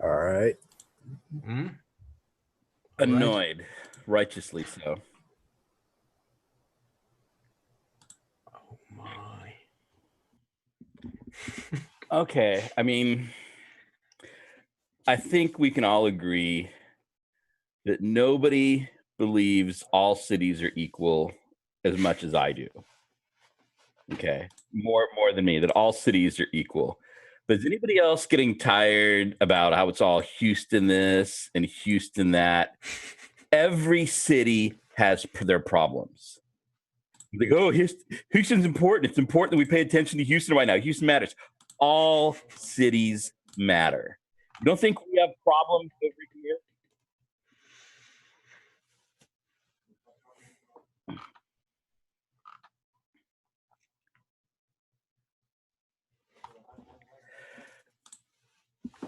All right. Hmm? Annoyed, righteously so. Oh my. Okay, I mean, I think we can all agree that nobody believes all cities are equal as much as I do. Okay, more than me, that all cities are equal. But is anybody else getting tired about how it's all Houston this and Houston that? Every city has their problems. Like, oh, Houston's important. It's important that we pay attention to Houston right now. Houston matters. All cities matter. You don't think we have problems over here?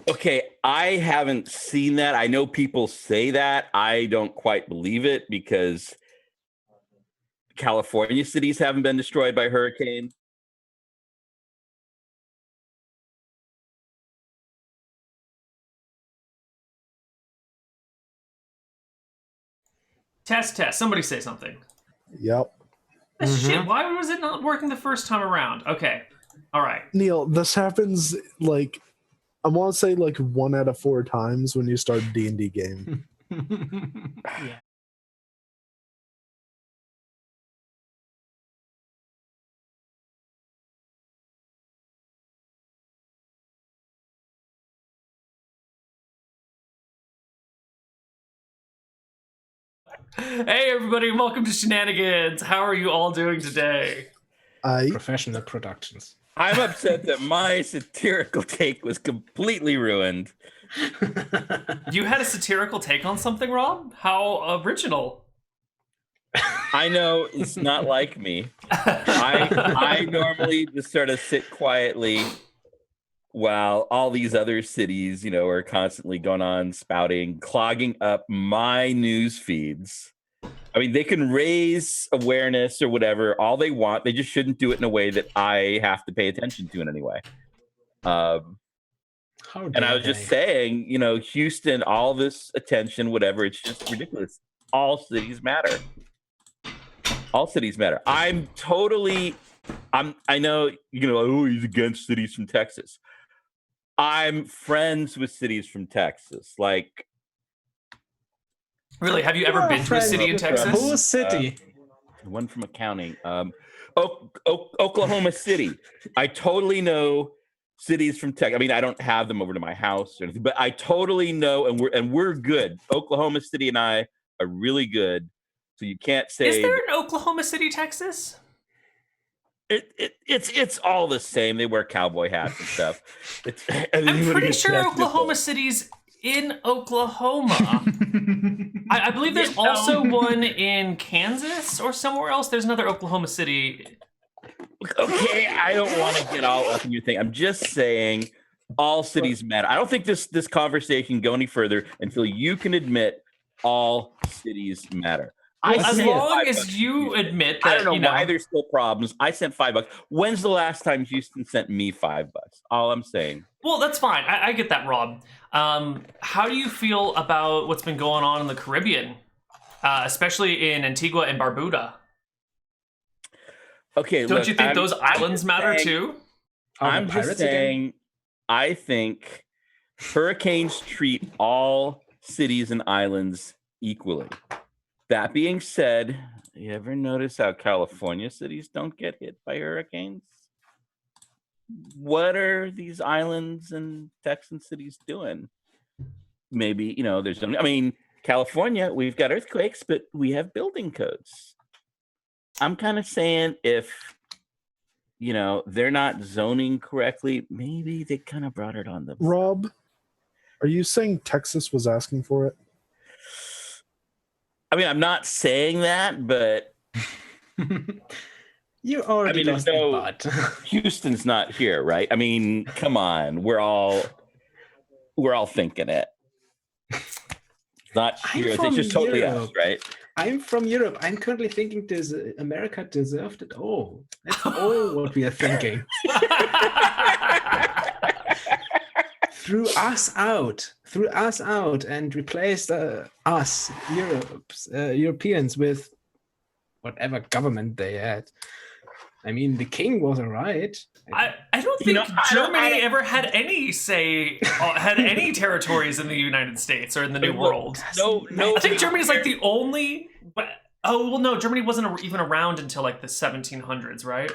Okay, I haven't seen that. I know people say that. I don't quite believe it because California cities haven't been destroyed by hurricanes. Test. Somebody say something. Yep. Shit, why was it not working the first time around? Okay. All right. Neal, this happens like I want to say like 1 out of 4 times when you start a D&D game. Yeah. Hey, everybody, and welcome to Shenanigans. How are you all doing today? Professional productions. I'm upset that my satirical take was completely ruined. You had a satirical take on something, Rob? How original. I know it's not like me. I normally just sort of sit quietly while all these other cities, are constantly going on spouting, clogging up my news feeds. I mean, they can raise awareness or whatever, all they want. They just shouldn't do it in a way that I have to pay attention to in any way. And I was just saying, Houston, all this attention, whatever, it's just ridiculous. All cities matter. All cities matter. I know, oh, he's against cities from Texas. I'm friends with cities from Texas. Like, really, have you ever been to a city in Texas? Whose city? One from accounting. Oklahoma City. I totally know cities from Texas. I mean, I don't have them over to my house or anything, but I totally know, and we're good. Oklahoma City and I are really good. So you can't say. Is there an Oklahoma City, Texas? It's all the same. They wear cowboy hats and stuff. I'm pretty sure Oklahoma City's in Oklahoma. I believe there's also one in Kansas or somewhere else. There's another Oklahoma City. Okay, I don't want to get all up in your thing. I'm just saying all cities matter. I don't think this conversation can go any further until you can admit all cities matter. As long as you admit that, I don't know why there's still problems. I sent $5. When's the last time Houston sent me $5? All I'm saying. Well, that's fine. I get that, Rob. How do you feel about what's been going on in the Caribbean, especially in Antigua and Barbuda? Okay, don't you think those islands matter too? I'm just saying. I think hurricanes treat all cities and islands equally. That being said, you ever notice how California cities don't get hit by hurricanes? What are these islands and Texan cities doing? Maybe, California, we've got earthquakes, but we have building codes. I'm kind of saying if, they're not zoning correctly, maybe they kind of brought it on them. Rob, are you saying Texas was asking for it? I mean, I'm not saying that, but you already lost the butt. Houston's not here, right? I mean, come on, we're all thinking it. Not here. It's just totally us, right? I'm from Europe. I'm currently thinking, does America deserve it all? That's all what we are thinking. threw us out, and replaced us, Europeans, with whatever government they had. I mean, the king was alright. I don't think Germany ever had any say, had any territories in the United States or in the New World. No. I think Germany's like the only. No, Germany wasn't even around until like the 1700s, right?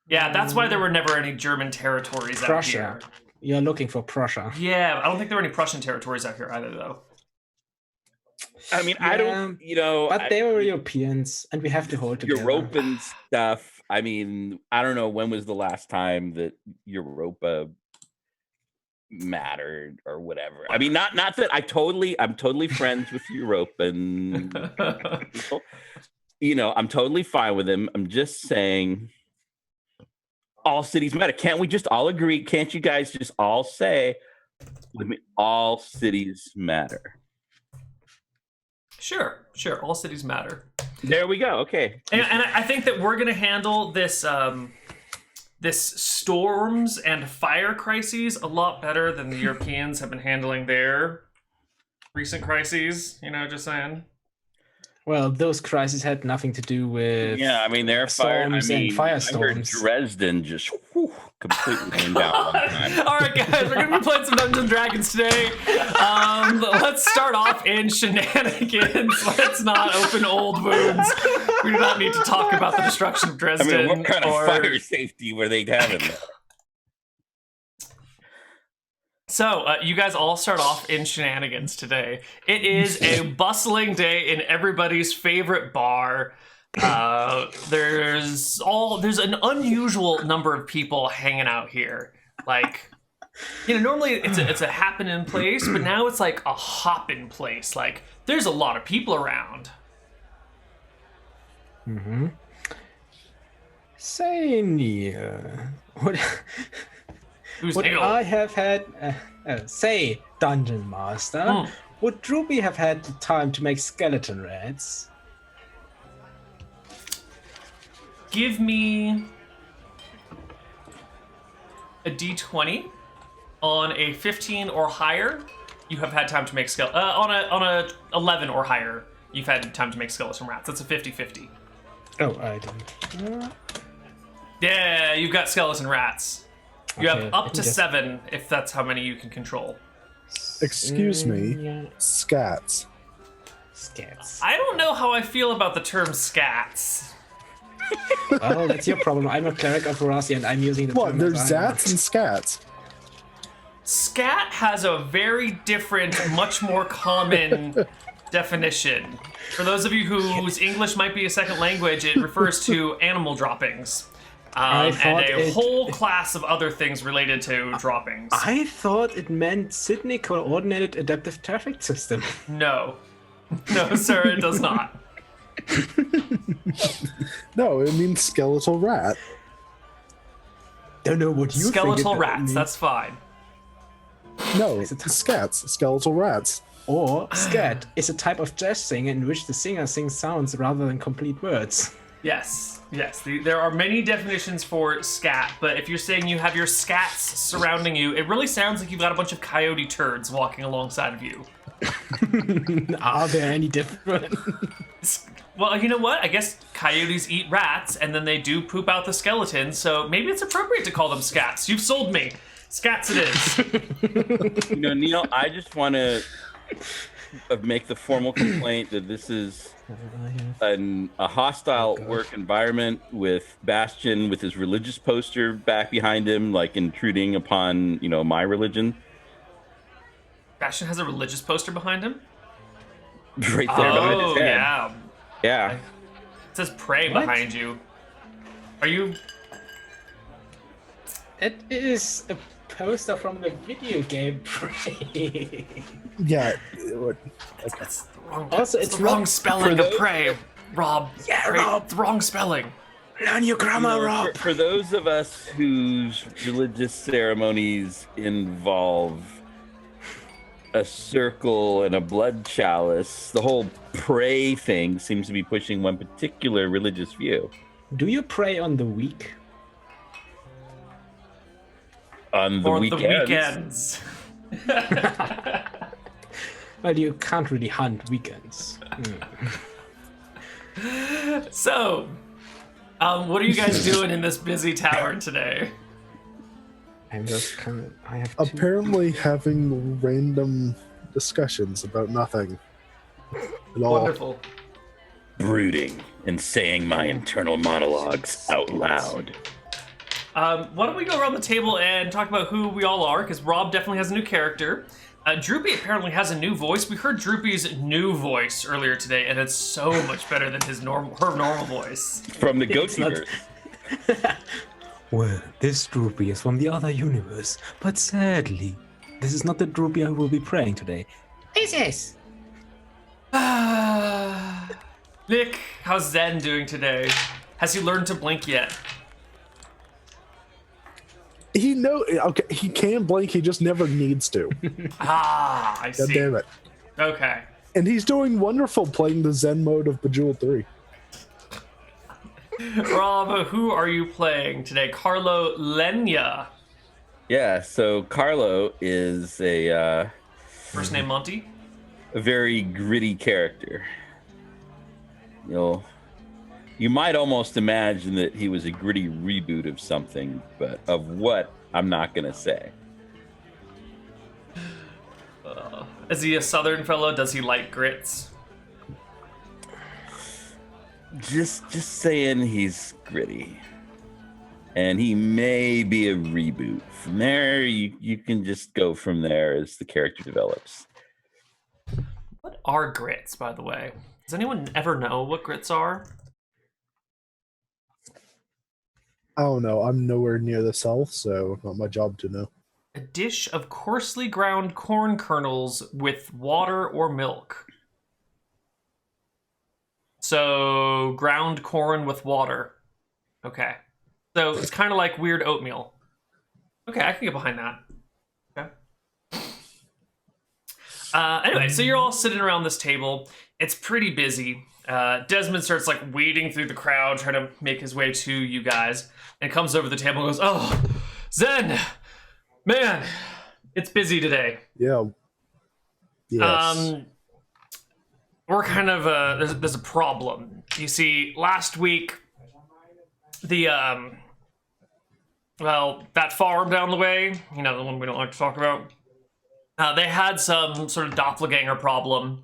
Yeah, that's why there were never any German territories out here. You're looking for Prussia. Yeah, I don't think there were any Prussian territories out here either, though. I mean, I don't, But they were Europeans, and we have to hold together. European stuff. I mean, I don't know when was the last time that Europa mattered or whatever. I mean, not that I'm totally friends with European people. I'm totally fine with them. I'm just saying all cities matter. Can't we just all agree? Can't you guys just all say with me, all cities matter? Sure. All cities matter. There we go. Okay. And I think that we're going to handle this this storms and fire crises a lot better than the Europeans have been handling their recent crises. Just saying. Well, those crises had nothing to do with they're storms and firestorms. Dresden just completely came down. All right, guys, we're gonna be playing some Dungeons and Dragons today. Let's start off in Shenanigans. Let's not open old wounds. We do not need to talk about the destruction of Dresden. What kind of fire safety were they having? So, you guys all start off in Shenanigans today. It is a bustling day in everybody's favorite bar. There's an unusual number of people hanging out here. Like, normally it's a happening place, but now it's like a hopping place. Like, there's a lot of people around. Mm-hmm. Say, Neal, what... Would I have had, say, Dungeon Master, would Ruby have had the time to make skeleton rats? Give me a d20 on a 15 or higher. You have had time to make on a 11 or higher. You've had time to make skeleton rats. That's a 50-50. Oh, I didn't. Yeah, you've got skeleton rats. You have up to 7 if that's how many you can control. Excuse me, scats. Scats. I don't know how I feel about the term scats. Well, that's your problem. I'm a cleric of Veracity and I'm using the term. What? There's zats and scats. Scat has a very different, much more common definition. For those of you whose English might be a second language, it refers to animal droppings. And a whole class of other things related to droppings. I thought it meant Sydney Coordinated Adaptive Traffic System. No, sir, it does not. No, it means skeletal rat. Don't know what you skeletal think rats. Means. That's fine. No, it's scats, skeletal rats. Or scat is a type of jazz singer in which the singer sings sounds rather than complete words. Yes. There are many definitions for scat, but if you're saying you have your scats surrounding you, it really sounds like you've got a bunch of coyote turds walking alongside of you. Are there any different? Well, you know what? I guess coyotes eat rats, and then they do poop out the skeletons, so maybe it's appropriate to call them scats. You've sold me. Scats it is. Neal, I just want to make the formal complaint that this is a hostile work environment with Bastian with his religious poster back behind him, like intruding upon, my religion. Bastian has a religious poster behind him? Right there behind his head. Yeah. It says pray behind you. Are you... It is a poster from the video game Prey. Yeah. That's the wrong, also, it's the wrong spelling of pray, Rob. Yeah, pray, Rob. It's the wrong spelling. Learn your grammar, Rob. For those of us whose religious ceremonies involve a circle and a blood chalice, the whole pray thing seems to be pushing one particular religious view. Do you pray on the week? On the weekends. Well, you can't really hunt weekends. So, what are you guys doing in this busy tavern today? I'm just I have Apparently having random discussions about nothing at all. Wonderful. Brooding and saying my internal monologues out loud. Why don't we go around the table and talk about who we all are, because Rob definitely has a new character. Droopy apparently has a new voice. We heard Droopy's new voice earlier today, and it's so much better than her normal voice. From the Goatverse. Well, this Droopy is from the other universe, but sadly, this is not the Droopy I will be praying today. This is. Nick, how's Zen doing today? Has he learned to blink yet? He can blink, he just never needs to. I God see. damn it. Okay. And he's doing wonderful playing the Zen mode of Bejeweled 3. Rob, who are you playing today? Carlo Lenya. Yeah, so Carlo is a First name Monty? very gritty character. You might almost imagine that he was a gritty reboot of something, but of what, I'm not going to say. Is he a southern fellow? Does he like grits? Just saying he's gritty. And he may be a reboot. From there, you can just go from there as the character develops. What are grits, by the way? Does anyone ever know what grits are? I don't know. I'm nowhere near the south, so not my job to know. A dish of coarsely ground corn kernels with water or milk. So, ground corn with water. Okay. So, it's kind of like weird oatmeal. Okay, I can get behind that. Okay. Anyway, so you're all sitting around this table. It's pretty busy. Desmond starts like wading through the crowd, trying to make his way to you guys, and comes over the table and goes, "Oh, Zen, man, it's busy today." Yeah. Yes. We're kind of there's a problem. You see, last week the that farm down the way, you know, the one we don't like to talk about, they had some sort of doppelganger problem.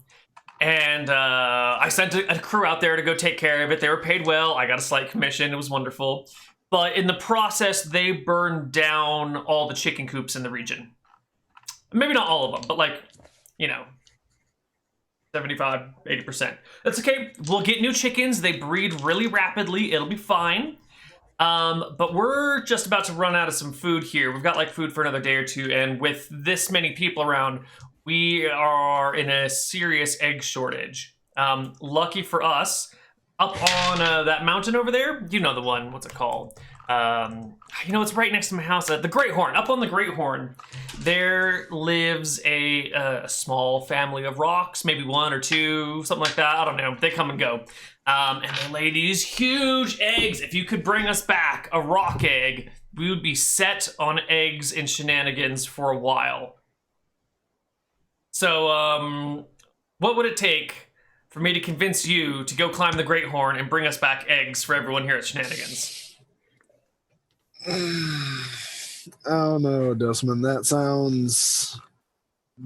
And I sent a crew out there to go take care of it. They were paid well. I got a slight commission. It was wonderful. But in the process, they burned down all the chicken coops in the region. Maybe not all of them, but like, you know, 75, 80%. That's okay. We'll get new chickens. They breed really rapidly. It'll be fine. But we're just about to run out of some food here. We've got like food for another day or two. And with this many people around, we are in a serious egg shortage. Lucky for us, up on that mountain over there, you know the one, what's it called? You know, it's right next to my house, the Great Horn. Up on the Great Horn, there lives a small family of rocks, maybe one or two, something like that. I don't know. They come and go. And they lay these huge eggs. If you could bring us back a rock egg, we would be set on eggs and shenanigans for a while. So, what would it take for me to convince you to go climb the Great Horn and bring us back eggs for everyone here at Shenanigans? I don't know, Desmond. That sounds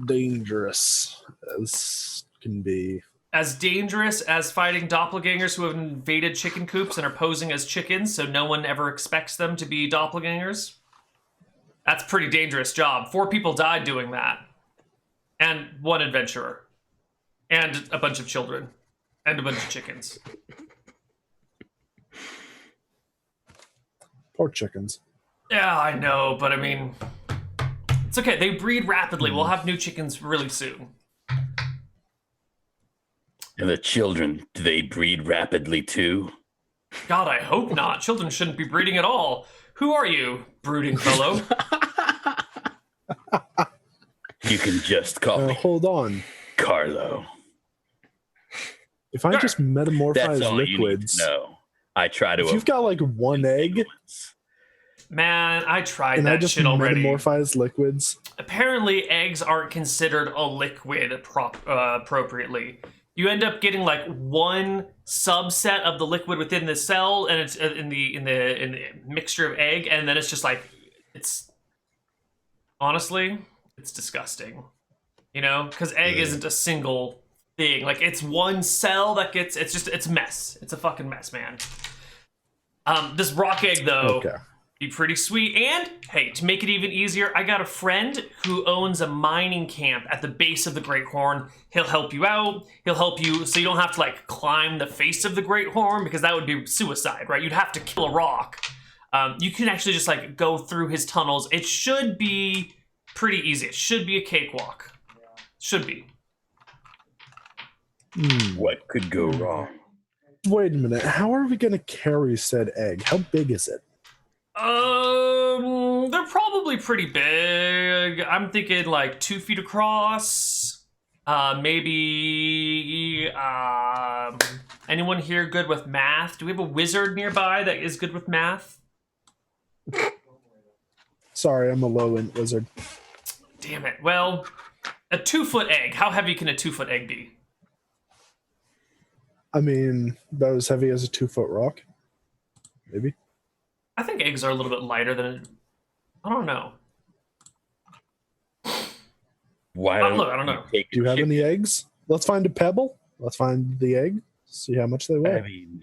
dangerous as can be. As dangerous as fighting doppelgangers who have invaded chicken coops and are posing as chickens so no one ever expects them to be doppelgangers? That's a pretty dangerous job. 4 people died doing that. And 1 adventurer. And a bunch of children. And a bunch of chickens. Poor chickens. Yeah, I know, but I mean, it's okay. They breed rapidly. We'll have new chickens really soon. And the children, do they breed rapidly too? God, I hope not. Children shouldn't be breeding at all. Who are you, brooding fellow? You can just call me Hold on. Carlo. If I just metamorphize That's all liquids, you need to know. I try to. if you've got like 1 egg, Man, I tried And I that just shit already. metamorphize liquids. Apparently, eggs aren't considered a liquid appropriately. You end up getting like one subset of the liquid within the cell, and it's in the mixture of egg, and then it's just like it's honestly, it's disgusting. You know, because egg isn't a single thing. Like it's one cell that gets. It's a mess. It's a fucking mess, man. This rock egg though. Okay. Be pretty sweet. And hey, to make it even easier, I got a friend who owns a mining camp at the base of the Great Horn. He'll help you out. He'll help you so you don't have to like climb the face of the Great Horn, because that would be suicide, right? You'd have to kill a rock. You can actually just like go through his tunnels. It should be pretty easy. It should be a cakewalk. Should be. What could go wrong? Wait a minute. How are we going to carry said egg? How big is it? They're probably pretty big. I'm thinking like 2 feet across. Maybe anyone here good with math? Do we have a wizard nearby that is good with math? Sorry, I'm a low-end wizard. Damn it. Well, a 2-foot egg. How heavy can a 2-foot egg be? I mean, about as heavy as a 2-foot rock. Maybe. I think eggs are a little bit lighter than. I don't know. Why I don't know. Do you have any eggs? Let's find a pebble. Let's find the egg. See how much they weigh. I mean,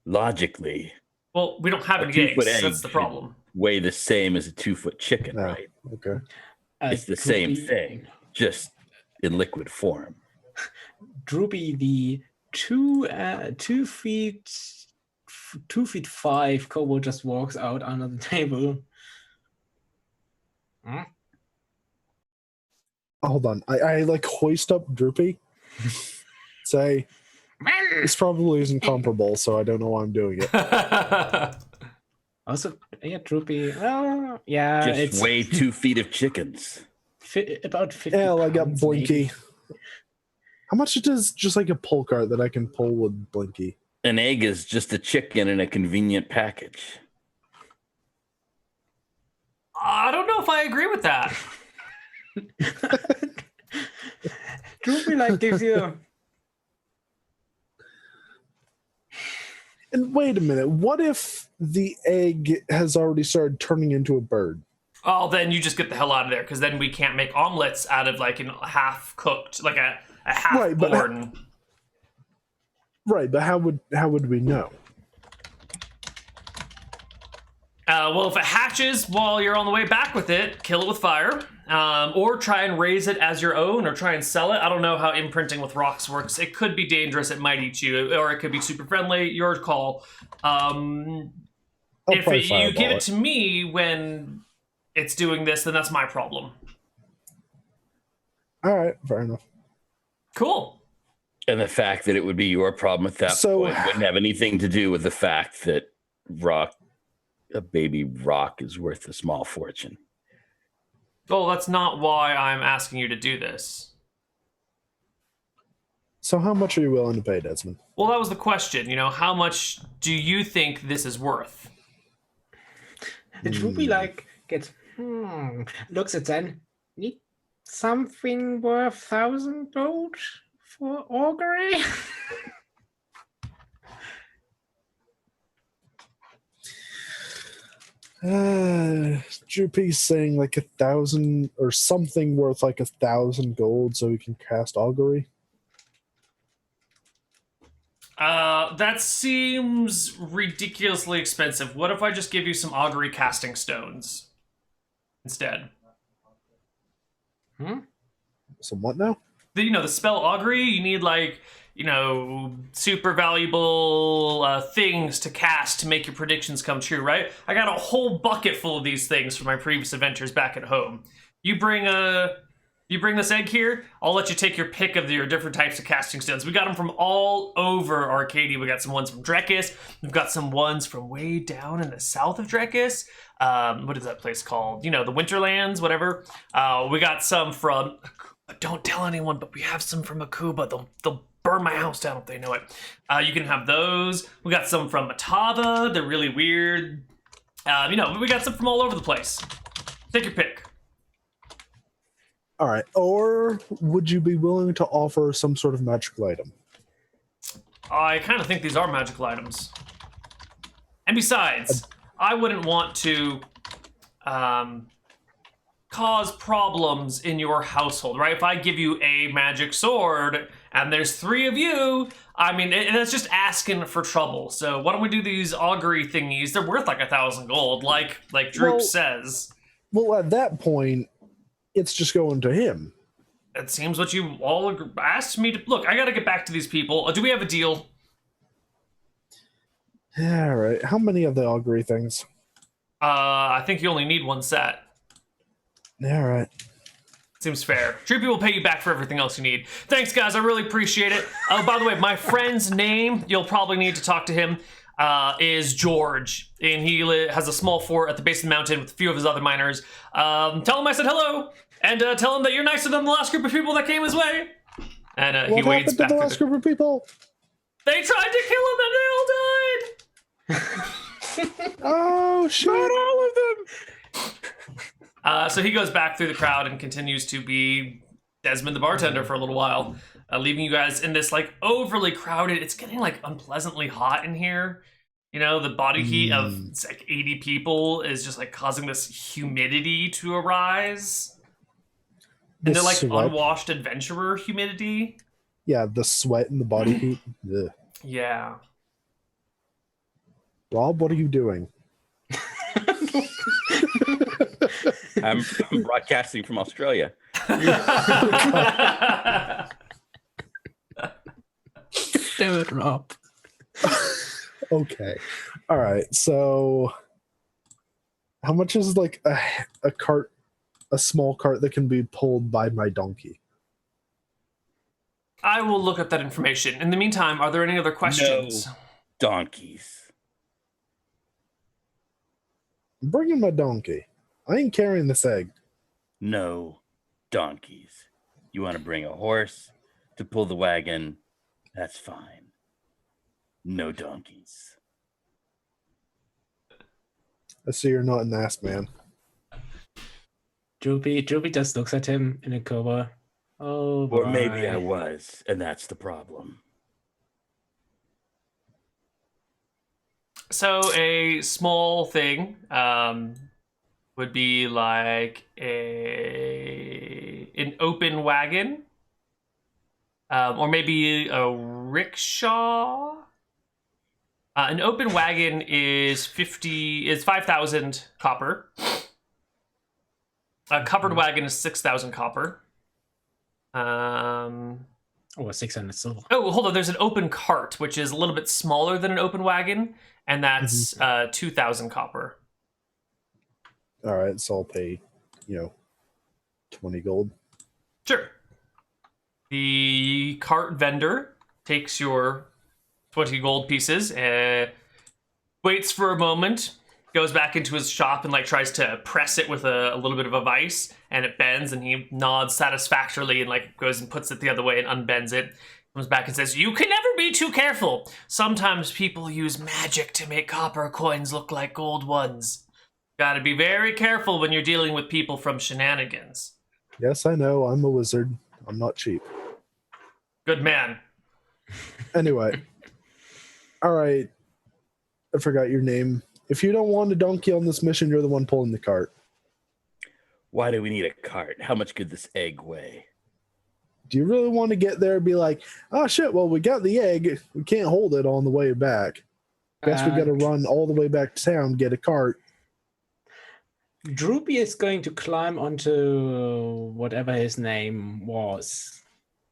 logically, Well, we don't have any 2-foot eggs. egg That's the problem. weigh the same as a 2-foot chicken, No. right? Okay. It's the same thing, just in liquid form. Droopy, the 2 feet 2'5" Kobo just walks out under the table. Hold on. I like hoist up Droopy. Say, this probably isn't comparable, so I don't know why I'm doing it. Also, yeah, Droopy. Well, yeah, Just it's weigh 2 feet of chickens. about 50 Hell, I got pounds, Blinky. maybe. How much does just like a pull cart that I can pull with Blinky? An egg is just a chicken in a convenient package. I don't know if I agree with that. Droopy like gives you. And wait a minute. What if the egg has already started turning into a bird? Oh, then you just get the hell out of there, because then we can't make omelets out of like a half cooked, like a half Right, but- born. Right, but how would we know? Well, if it hatches while you're on the way back with it, kill it with fire, or try and raise it as your own, or try and sell it. I don't know how imprinting with rocks works. It could be dangerous. It might eat you, or it could be super friendly. Your call. I'll If probably you give fireball it to me when it's doing this, then that's my problem. All right, fair enough. Cool. And the fact that it would be your problem at that So- point wouldn't have anything to do with the fact that a baby rock is worth a small fortune. Well, that's not why I'm asking you to do this. So how much are you willing to pay, Desmond? Well, that was the question. You know, how much do you think this is worth? And Droopy like gets looks at Zen. Need something worth 1,000 gold for augury? Droopy's saying like 1,000 or something worth like 1,000 gold so we can cast augury. That seems ridiculously expensive. What if I just give you some augury casting stones instead? So what now? The spell augury, you need like, super valuable things to cast to make your predictions come true, right? I got a whole bucket full of these things from my previous adventures back at home. You bring this egg here, I'll let you take your pick of your different types of casting stones. We got them from all over Arcadia. We got some ones from Drekis. We've got some ones from way down in the south of Drekis. What is that place called? The Winterlands, whatever. We got some from... Don't tell anyone, but we have some from Akuba. They'll burn my house down if they know it. You can have those. We got some from Matava. They're really weird. We got some from all over the place. Take your pick. All right. Or would you be willing to offer some sort of magical item? I kind of think these are magical items. And besides, I wouldn't want to cause problems in your household, right? If I give you a magic sword and there's 3 of you, I mean, that's just asking for trouble. So why don't we do these augury thingies? They're worth like 1,000 gold, like Droop says. Well, at that point, it's just going to him. It seems what you all asked me to... Look, I gotta get back to these people. Do we have a deal? All right. How many of the augury things? I think you only need 1 set. All right. Seems fair. Droopy will pay you back for everything else you need. Thanks, guys. I really appreciate it. By the way, my friend's name, you'll probably need to talk to him, is George. And he has a small fort at the base of the mountain with a few of his other miners. Tell him I said hello, and tell him that you're nicer than the last group of people that came his way. And he waits back. What happened to the last group of people? They tried to kill him and they all died! Oh, shit. Not all of them. So he goes back through the crowd and continues to be Desmond the bartender for a little while, leaving you guys in this like overly crowded. It's getting like unpleasantly hot in here. The body heat of it's like 80 people is just like causing this humidity to arise. And they're like sweat. Unwashed adventurer humidity. Yeah, the sweat and the body heat. Ugh. Yeah. Rob, what are you doing? I'm broadcasting from Australia. Damn it, Rob. Okay. All right. So how much is like a cart, a small cart that can be pulled by my donkey? I will look up that information. In the meantime, are there any other questions? No donkeys. I'm bringing my donkey. I ain't carrying this egg. No donkeys. You want to bring a horse to pull the wagon? That's fine. No donkeys. I see you're not an ass man. Droopy just looks at him in a cobra. Oh, Or maybe boy. I was, and that's the problem. So a small thing would be like an open wagon, or maybe a rickshaw. An open wagon is 5,000 copper. A covered wagon is 6,000 copper. Oh, 600 silver. Oh, hold on. There's an open cart, which is a little bit smaller than an open wagon, and that's 2,000 copper. All right, so I'll pay, 20 gold. Sure. The cart vendor takes your 20 gold pieces, waits for a moment, goes back into his shop and tries to press it with a little bit of a vice, and it bends, and he nods satisfactorily and goes and puts it the other way and unbends it. Comes back and says, "You can never be too careful. Sometimes people use magic to make copper coins look like gold ones. Gotta be very careful when you're dealing with people from Shenanigans." Yes, I know. I'm a wizard. I'm not cheap. Good man. Anyway. All right. I forgot your name. If you don't want a donkey on this mission, you're the one pulling the cart. Why do we need a cart? How much could this egg weigh? Do you really want to get there and be like, oh shit, well, we got the egg. We can't hold it on the way back. Guess we got to run all the way back to town, get a cart. Droopy is going to climb onto whatever his name was.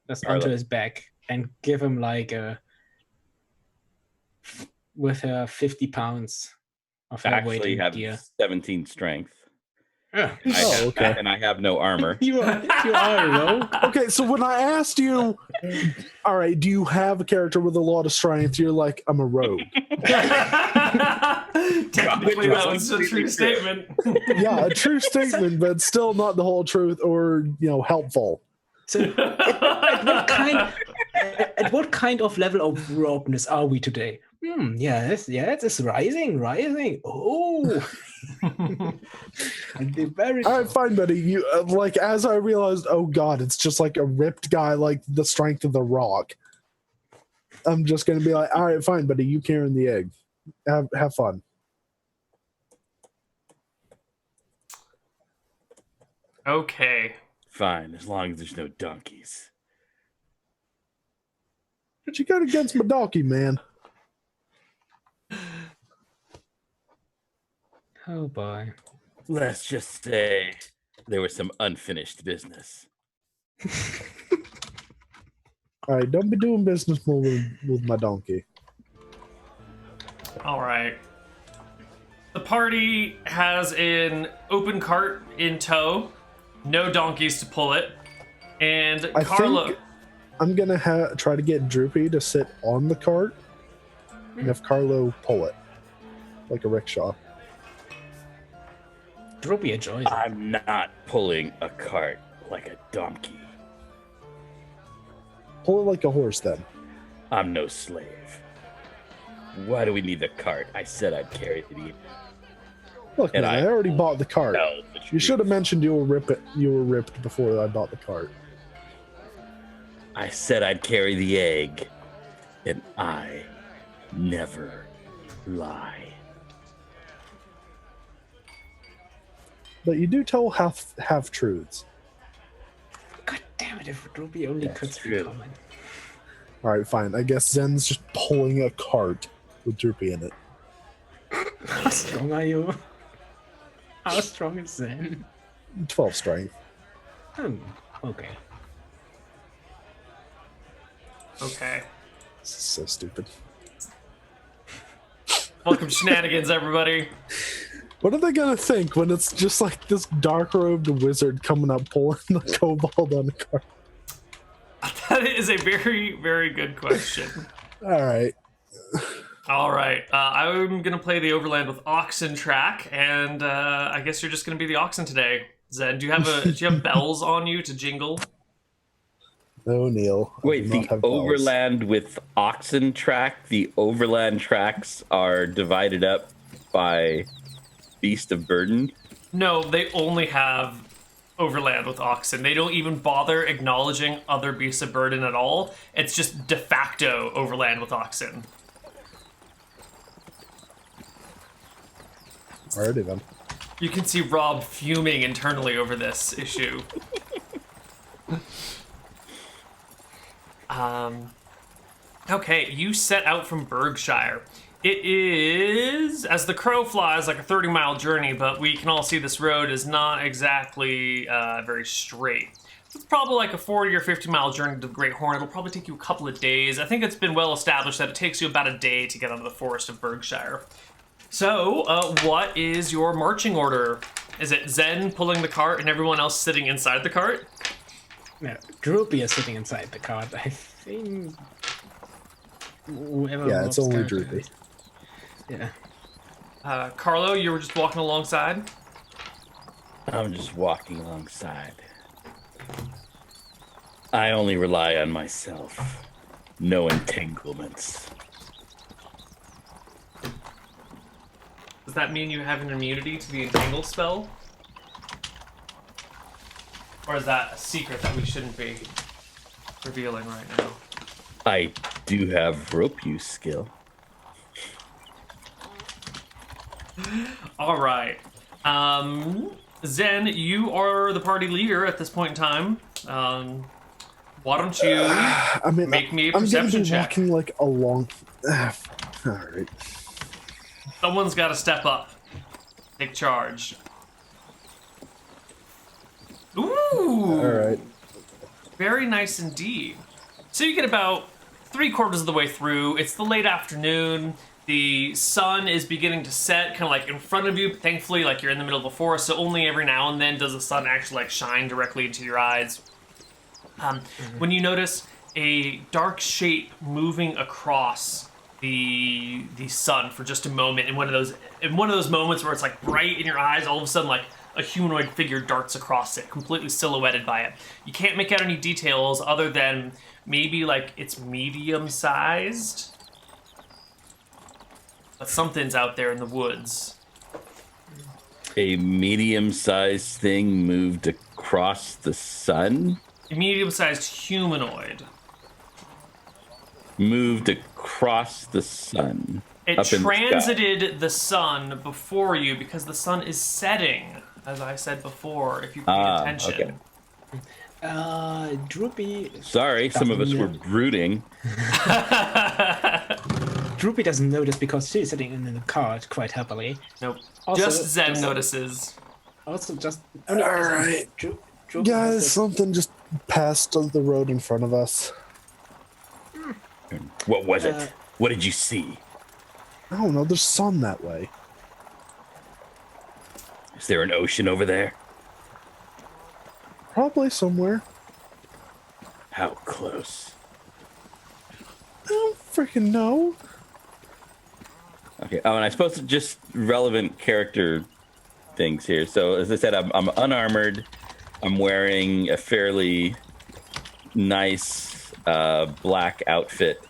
That's onto his back and give him with her 50 pounds of her weight. Actually, have gear. 17 strength. Yeah. Okay. And I have no armor. You are a rogue. Okay, so when I asked you, all right, do you have a character with a lot of strength? You're like, I'm a rogue. Technically, that was a true statement. Yeah, a true statement, but still not the whole truth or, helpful. So it At what kind of level of ropeness are we today? Yes, it's rising. Oh, and the very All right, fine, buddy. You like as I realized, oh god, it's just like a ripped guy, like the strength of the rock. I'm just gonna be like, all right, fine, buddy. You carrying the egg. Have fun. Okay. Fine, as long as there's no donkeys. What you got against my donkey, man? Oh boy. Let's just say there was some unfinished business. All right, don't be doing business more with my donkey. All right. The party has an open cart in tow, no donkeys to pull it, and I Carlo. think I'm gonna try to get Droopy to sit on the cart, and have Carlo pull it like a rickshaw. Droopy enjoys it. I'm not pulling a cart like a donkey. Pull it like a horse, then. I'm no slave. Why do we need the cart? I said I'd carry the. Look, And man, I- I already bought the cart. No, the You truth. should have mentioned you were ripped before I bought the cart. I said I'd carry the egg, and I never lie. But you do tell half truths. God damn it! If Droopy only That's could true. be common. All right, fine. I guess Zen's just pulling a cart with Droopy in it. How strong are you? How strong is Zen? 12 strength. Okay. Okay. This is so stupid. Welcome to Shenanigans, everybody. What are they gonna think when it's just like this dark-robed wizard coming up pulling the kobold on the cart? That is a very, very good question. All right. All right. I'm going to play the Overland with Oxen track, and I guess you're just going to be the oxen today. Zen, do you have bells on you to jingle? No, Neal. I Wait, do the not have bells. overland with oxen track, the overland tracks are divided up by beast of burden. No, they only have Overland with oxen. They don't even bother acknowledging other beasts of burden at all. It's just de facto Overland with oxen. Alrighty then. You can see Rob fuming internally over this issue. Okay, you set out from Berkshire. It is, as the crow flies, like a 30-mile journey, but we can all see this road is not exactly very straight. It's probably like a 40 or 50-mile journey to the Great Horn. It'll probably take you a couple of days. I think it's been well established that it takes you about a day to get out of the forest of Berkshire. So, what is your marching order? Is it Zen pulling the cart and everyone else sitting inside the cart? Yeah, Droopy is sitting inside the cart. I think. Whoever Yeah, it's Rob's only character Droopy. is. Yeah. Carlo, you were just walking alongside? I'm just walking alongside. I only rely on myself. No entanglements. Does that mean you have an immunity to the entangle spell? Or is that a secret that we shouldn't be revealing right now? I do have rope use skill. All right. Zen, you are the party leader at this point in time. Why don't you I mean, make me a I'm gonna perception be check? walking like along. All right. Someone's got to step up. Take charge. Ooh! All right. Very nice indeed. So you get about 3/4 of the way through. It's the late afternoon. The sun is beginning to set, kind of like in front of you. But thankfully, like you're in the middle of a forest, so only every now and then does the sun actually like shine directly into your eyes. When you notice a dark shape moving across the sun for just a moment, in one of those moments where it's like bright in your eyes, all of a sudden like a humanoid figure darts across it, completely silhouetted by it. You can't make out any details other than maybe like it's medium-sized. But something's out there in the woods. A medium-sized thing moved across the sun? A medium-sized humanoid. Moved across the sun. It transited the sun before you because the sun is setting, as I said before, if you pay attention. Okay. Droopy. Sorry, some of us were brooding. Droopy doesn't notice because she's sitting in the cart quite happily. Nope. Also, just Zen notices. Also, just. All right. Guys, something just passed on the road in front of us. What was it? What did you see? I don't know. There's sun that way. Is there an ocean over there? Probably somewhere. How close? I don't freaking know. Okay. Oh, and I suppose to just relevant character things here. So, as I said, I'm unarmored. I'm wearing a fairly nice black outfit.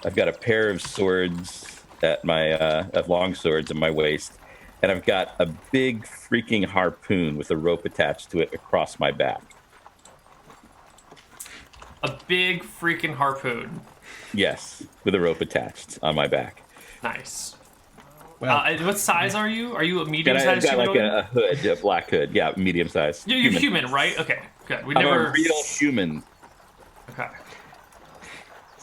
I've got a pair of swords at my of long swords at my waist, and I've got a big freaking harpoon with a rope attached to it across my back. A big freaking harpoon. Yes, with a rope attached on my back. Nice. Well, what size are you? Are you a And medium-sized I've got like humanoid? a hood, a black hood. Yeah, medium size. You're human, right? Okay, good. I'm a real human. Okay.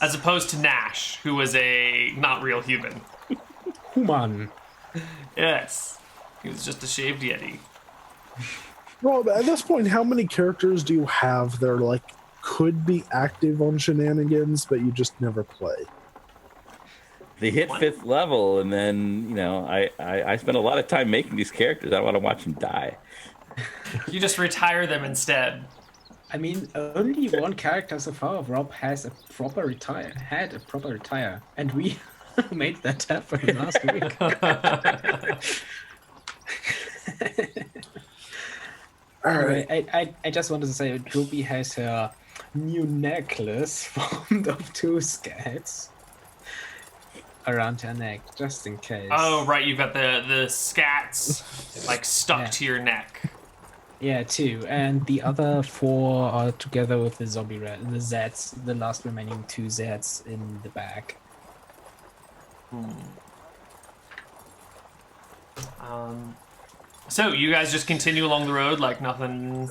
As opposed to Nash, who was a not real human. human. Yes. He was just a shaved yeti. Rob, at this point, how many characters do you have that are like could be active on Shenanigans, but you just never play? They hit 5th level, and then, you know, I spend a lot of time making these characters. I don't want to watch them die. You just retire them instead. I mean, only one character so far, Rob, has a proper retire. Had a proper retire, and we made that happen last week. All right. Anyway, I just wanted to say, Droopy has her new necklace formed of 2 scats around her neck, just in case. Oh, right, you've got the scats like stuck to your neck. Yeah, 2, and the other 4 are together with the zombie rat, the Zeds, the last remaining 2 Zeds in the back. So you guys just continue along the road like nothing.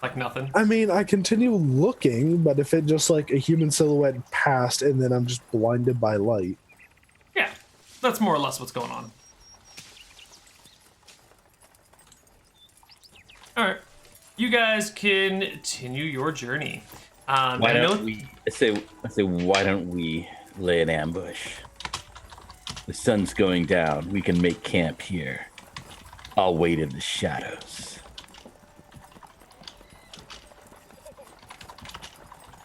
Like nothing. I mean, I continue looking, but if it just like a human silhouette passed and then I'm just blinded by light. Yeah, that's more or less what's going on. All right, you guys continue your journey. Why don't we? I say, why don't we lay an ambush? The sun's going down. We can make camp here. I'll wait in the shadows.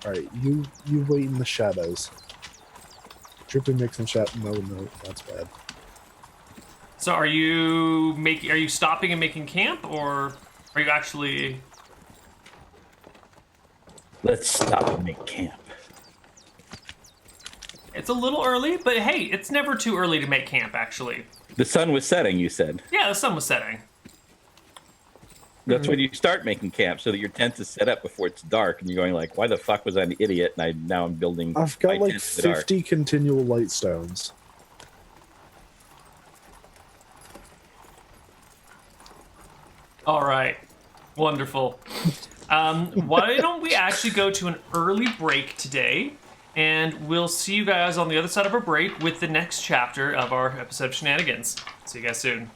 All right, you wait in the shadows. Droopy makes some shot. No, that's bad. So are you stopping and making camp, or are you actually? Let's stop and make camp. It's a little early, but hey, it's never too early to make camp, actually. The sun was setting, you said. Yeah, the sun was setting. That's when you start making camp, so that your tent is set up before it's dark, and you're going like, "Why the fuck was I an idiot?" And now I'm building. I've got my like tent in the dark. 50 continual light stones. All right, wonderful. Why don't we actually go to an early break today, and we'll see you guys on the other side of our break with the next chapter of our episode of Shenanigans. See you guys soon.